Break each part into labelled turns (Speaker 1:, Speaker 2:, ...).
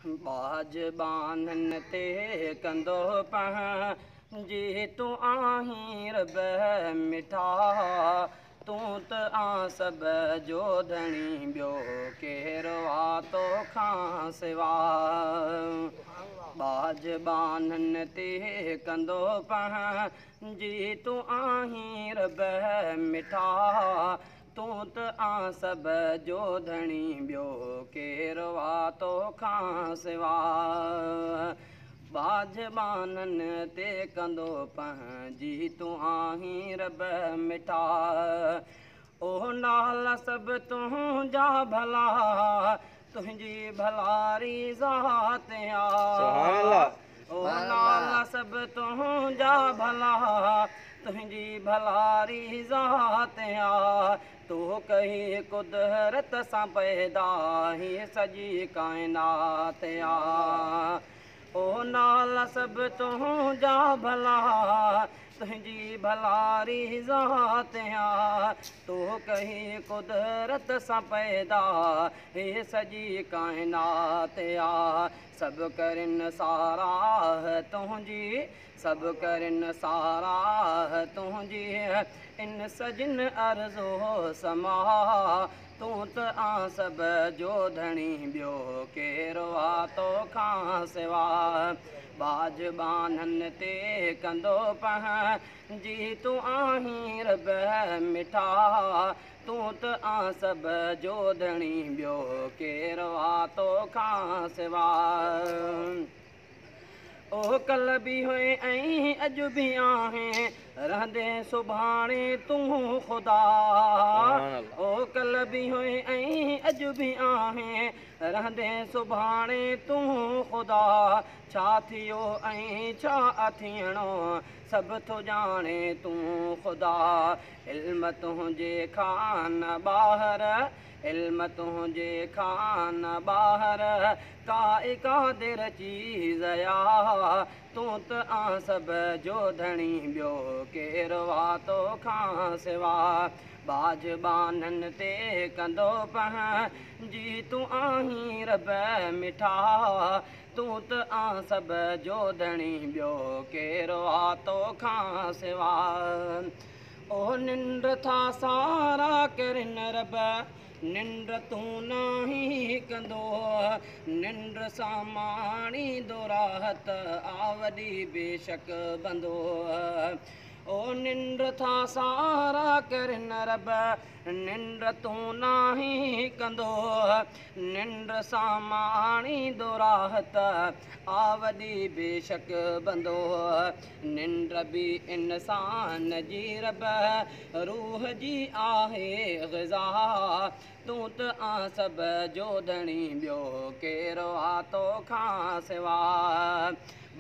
Speaker 1: बाज बानन ते कंदो पंहिंजी तूं आहीं रब मिठा तूं त आ सब जो धणी ॿियो केरु आहे तोखां सिवा बाज बानन ते कंदो पंहिंजी तूं आहीं रब मिठा तूं त आ सब जो धणी ॿियो केरु आहे तोखां सिवा बाज बानन ते कंदो पंहिंजी तूं आहीं रब मिठा ओ नाला सब तुंहिंजा भला तुंहिंजी भलारी ज़ात ओ नाला सब तुंहिंजा भला तुंहिंजी भलारी ज़ात तू कही कुदरत सां पैदा ही सॼी काइनात ओ नाला सब तुंहिंजा भला तुंहिंजी भलारी ज़ात तू कही कुदरत सां पैदा ही सॼी काइनात सब करन साराह तुंहिंजी सब करन साराह तुंहिंजी इन सजिन अर्ज़ो समा तूं त आ सब जो धणी ॿियो केरु आहे तोखां सिवा बाज बानन ते कंदो पंहिंजी तूं आहीं रब मिठा तूं त आ सब जो धणी ॿियो केरु आहे तोखां सिवा ओ कल बि हुए ऐं अॼु बि आहे रहंदे सुभाणे तूं ख़ुदा ओ कल बि हुए ऐं अॼु बि आहे रहंदे सुभाणे तूं ख़ुदा छा थियो ऐं छा थियणो सभु थो ॼाणे तूं ख़ुदा इल्म तुंहिंजे खान ॿाहिरि इल्म तुंहिंजे खान ॿाहिरि कादिर चीज़ तूं त आ सब जो धणी ॿियो केरु आहे तोखां सिवा बाज बानन ते कंदो पंहिंजी तूं आहीं रब मिठा तूं त आ सब जो धणी ॿियो केरु आहे तोखां सिवा ओ निंड था सारा करन रब निंड तूं नाही कंदो निंड सां माणींदो राहत आवॾी बेशक बंदो ओ निंड था सारा करन रब निंड तूं नाही कंदो निंड सां माणींदो राहत आवॾी बेशक बंदो निंड बि इंसान जी रब रूह जी आहे ग़िज़ा तूं त आ सब जो धणी ॿियो केरु आहे तोखां सिवा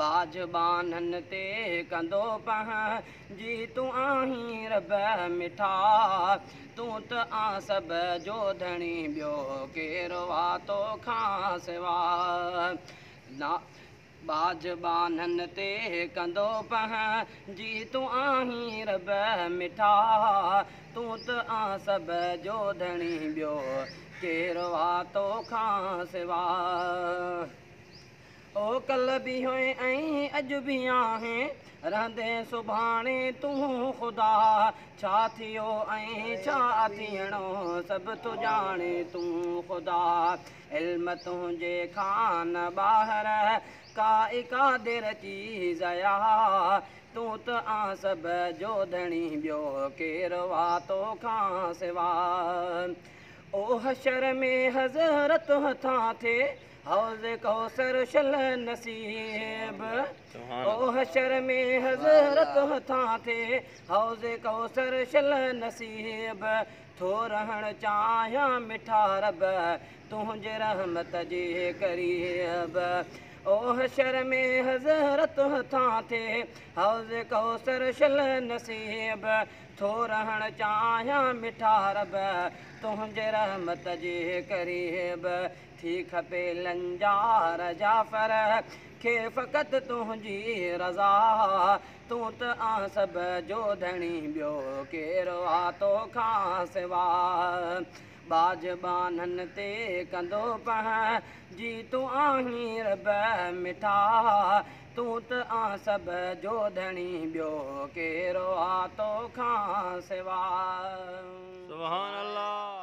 Speaker 1: बाज बानन ते कंदो पंहिंजी तूं आहीं रब मिठा तूं त आ सब जो धणी ॿियो केरु आहे तोखां सिवा ना बाज बानन ते कंदो पंहिंजी तूं आहीं रब मिठा तूं त आ सब जो धणी ॿियो केरु आहे तोखां सिवा ओ कल बि हुए ऐं अॼु बि आहे रहंदे सुभाणे तूं ख़ुदा छा थियो ऐं छा थियणो सभु तूं ॼाणे तूं ख़ुदा इल्म तुंहिंजे खान ॿाहिरि कादिर चीज़ तूं त आ सब जो धणी ॿियो केरु आहे तोखां सिवा ओ हशर में हज़रत हथां थिए हौज़ कौसर शल नसीब ओ हशर में हज़रत हथां थिए हौज़ कौसर शल नसीब थो रहण चाहियां मिठा रब तुंहिंजे रहमत जे क़रीब ओ हशर में हज़रत हथां थिए हौज़ कौसर शल नसीब थो रहण चाहियां मिठा रब तुंहिंजे रहमत जे क़रीब थी खपे लंजार जाफ़र खे फ़क़त तुंहिंजी रज़ा तूं त आ सब जो धणी ॿियो केरु आहे तोखां सिवा बाज बानन ते कंदो पह जी तू आहीं रब मिठा तू त आ सब जो धणी ॿियो केरो आ तो खां सिवा।
Speaker 2: सुभान अल्लाह।